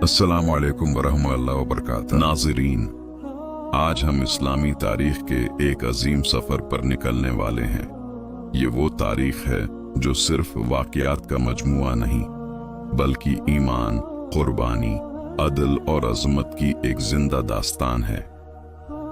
अस्सलामु अलैकुम वरहमतुल्लाहि वबरकातुहू। नाज़रीन, आज हम इस्लामी तारीख के एक अजीम सफ़र पर निकलने वाले हैं। ये वो तारीख है जो सिर्फ वाक़यात का मजमुआ नहीं, बल्कि ईमान, कुर्बानी, अदल और अज़मत की एक जिंदा दास्तान है।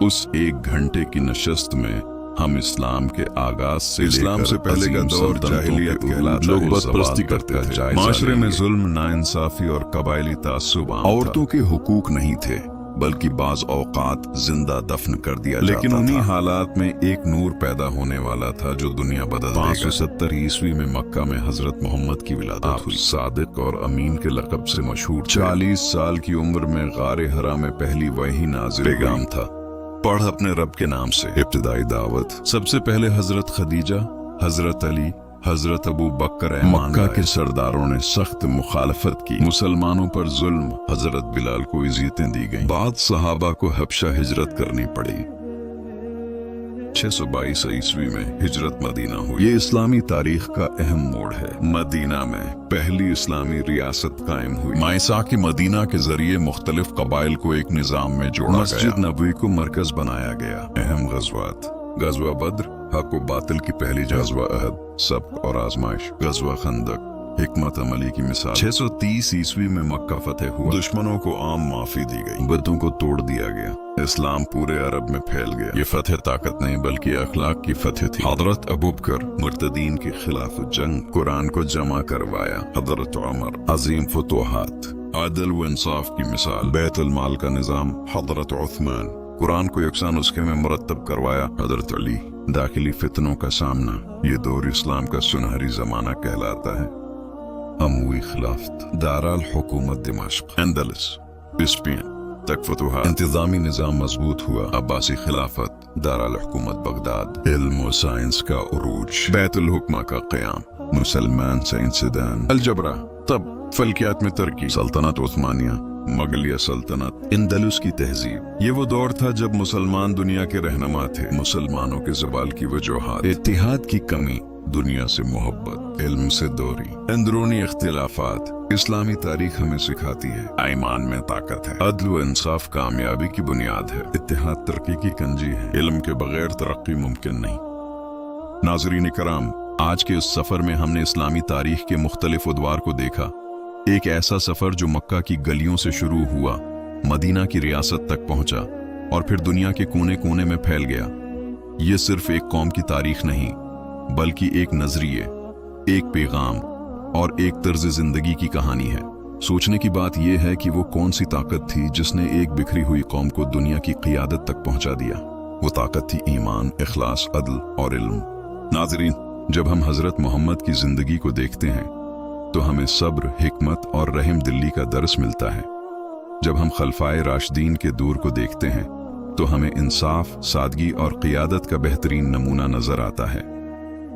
उस एक घंटे की नशस्त में हम इस्लाम के आगाज से इस्लाम से पहले का दौर जाहिलियत कहलाता है। लोग बदपरस्ती करते थे, माशरे में जुल्म, नाइंसाफी और कबायली तासुब आम था। औरतों के हुकूक नहीं थे, बल्कि बाज औकात जिंदा दफन कर दिया जाता था। लेकिन उन्हीं हालात में एक नूर पैदा होने वाला था जो दुनिया बदल देगा। 570 ईस्वी में मक्का में हजरत मोहम्मद की विलादत हुई। सादिक और अमीन के लक़ब से मशहूर 40 साल की उम्र में गारे हरा में पहली वही नाज़िल पैगाम था, पढ़ अपने रब के नाम से। इब्तिदाई दावत सबसे पहले हजरत खदीजा, हजरत अली, हजरत अबू बकर, मक्का के सरदारों ने सख्त मुखालफत की। मुसलमानों पर जुल्म, हजरत बिलाल को इज़्ज़तें दी गईं। बाद सहाबा को हबशा हिजरत करनी पड़ी। 622 ईस्वी में हिजरत मदीना हुई। ये इस्लामी तारीख का अहम मोड़ है। मदीना में पहली इस्लामी रियासत कायम हुई। मायसा की मदीना के जरिए मुख्तलिफ कबाइल को एक निजाम में जोड़ा गया। मस्जिद नबवी को मरकज बनाया गया। अहम गज़वात: गज़वा बद्र, हक व बातिल की पहली गज़वा अहद, सबक और आजमाइश, गज़वा खंदक, हिकमत अमली की मिसाल। 630 ईस्वी में मक्का फतेह हुआ। दुश्मनों को आम माफी दी गई, बुतों को तोड़ दिया गया, इस्लाम पूरे अरब में फैल गया। ये फतेह ताकत नहीं बल्कि अखलाक की फतेह थी। हजरत अबू बकर मुर्तदीन के खिलाफ जंग, कुरान को जमा करवाया। हजरत उमर अजीम फतूहात, अदल व इंसाफ की मिसाल। बैतुल माल का निजाम, हजरत उस्मान कुरान को यकसा नुस्खे में मुरतब करवाया। हजरत अली दाखिली फितनों का सामना। ये दौर इस्लाम का सुनहरी जमाना कहलाता है। अमवी खिलाफत, दाराल हुकूमत दिमाश्क, एंदलस, स्पेन तक फतूहात। इंतजामी निजाम मजबूत हुआ। अब्बासी खिलाफत, दाराल हुकूमत बगदाद। इल्म व साइंस का उरूज, बैतुल हुक्मा का क़याम, मुसलमान साइंसदान। अलजबरा, तब फल्कियात में तरक्की। सल्तनत उस्मानिया, मुगलिया सल्तनत, इंदलुस की तहजीब। ये वो दौर था जब मुसलमान दुनिया के रहनुमा थे। मुसलमानों के ज़वाल की वजूहात: इत्तिहाद की कमी, दुनिया से मोहब्बत, इल्म से दूरी, अंदरूनी इख्तिलाफात। इस्लामी तारीख हमें सिखाती है ईमान में ताकत है, अदल व इंसाफ कामयाबी की बुनियाद है, इत्तिहाद तरक्की की कंजी है, इल्म के बगैर तरक्की मुमकिन नहीं। नाज़रीन कराम, आज के इस सफर में हमने इस्लामी तारीख के मुख्तलिफ उद्वार को देखा। एक ऐसा सफर जो मक्का की गलियों से शुरू हुआ, मदीना की रियासत तक पहुंचा और फिर दुनिया के कोने कोने में फैल गया। ये सिर्फ एक कौम की तारीख नहीं, बल्कि एक नजरिए, एक पैगाम और एक तर्ज जिंदगी की कहानी है। सोचने की बात यह है कि वो कौन सी ताकत थी जिसने एक बिखरी हुई कौम को दुनिया की क़ियादत तक पहुंचा दिया। वो ताकत थी ईमान, इखलास, अदल और इल्म। नाज़रीन, जब हम हजरत मोहम्मद की जिंदगी को देखते हैं तो हमें सब्र, हिकमत और रहम दिली का दर्स मिलता है। जब हम खलफाए राशिदीन के दूर को देखते हैं तो हमें इंसाफ, सादगी और क़ियादत का बेहतरीन नमूना नजर आता है।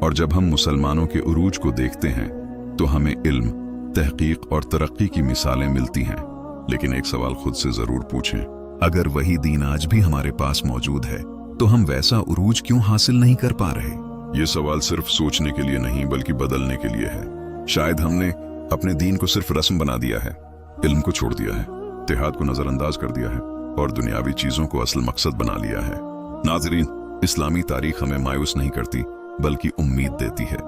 और जब हम मुसलमानों के उरूज को देखते हैं तो हमें इल्म, तहकीक और तरक्की की मिसालें मिलती हैं। लेकिन एक सवाल खुद से जरूर पूछें, अगर वही दीन आज भी हमारे पास मौजूद है तो हम वैसा उरूज क्यों हासिल नहीं कर पा रहे? ये सवाल सिर्फ सोचने के लिए नहीं बल्कि बदलने के लिए है। शायद हमने अपने दीन को सिर्फ रस्म बना दिया है, इल्म को छोड़ दिया है, इत्तिहाद को नजरअंदाज कर दिया है और दुनियावी चीजों को असल मकसद बना लिया है। नाज़रीन, इस्लामी तारीख हमें मायूस नहीं करती बल्कि उम्मीद देती है।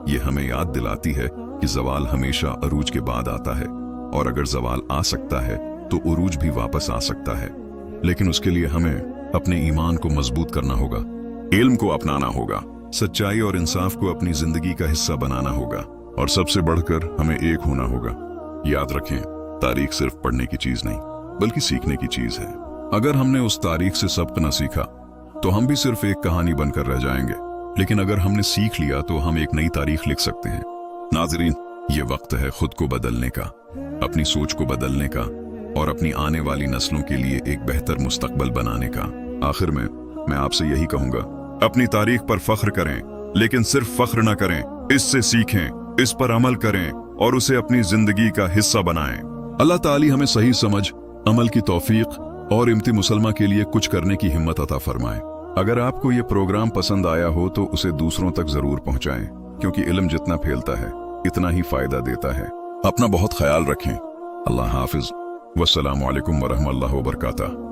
ये हमें याद दिलाती है कि ज़वाल हमेशा अरूज के बाद आता है और अगर ज़वाल आ सकता है तो उरूज भी वापस आ सकता है। लेकिन उसके लिए हमें अपने ईमान को मजबूत करना होगा, इल्म को अपनाना होगा, सच्चाई और इंसाफ को अपनी जिंदगी का हिस्सा बनाना होगा और सबसे बढ़कर हमें एक होना होगा। याद रखें, तारीख सिर्फ पढ़ने की चीज नहीं बल्कि सीखने की चीज है। अगर हमने उस तारीख से सबक न सीखा तो हम भी सिर्फ एक कहानी बनकर रह जाएंगे, लेकिन अगर हमने सीख लिया तो हम एक नई तारीख लिख सकते हैं। नाज़रीन, ये वक्त है खुद को बदलने का, अपनी सोच को बदलने का और अपनी आने वाली नस्लों के लिए एक बेहतर मुस्तकबल बनाने का। आखिर में मैं आपसे यही कहूंगा, अपनी तारीख पर फख्र करें, लेकिन सिर्फ फख्र न करें, इससे सीखें, इस पर अमल करें और उसे अपनी जिंदगी का हिस्सा बनाएं। अल्लाह ताली हमें सही समझ, अमल की तौफीक और इम्ती मुसलमा के लिए कुछ करने की हिम्मत अता फरमाए। अगर आपको ये प्रोग्राम पसंद आया हो तो उसे दूसरों तक जरूर पहुंचाएं, क्योंकि इल्म जितना फैलता है इतना ही फायदा देता है। अपना बहुत ख्याल रखें। अल्लाह हाफिज। वस्सलामु अलैकुम वरहमतुल्लाहि वबरकातुहू।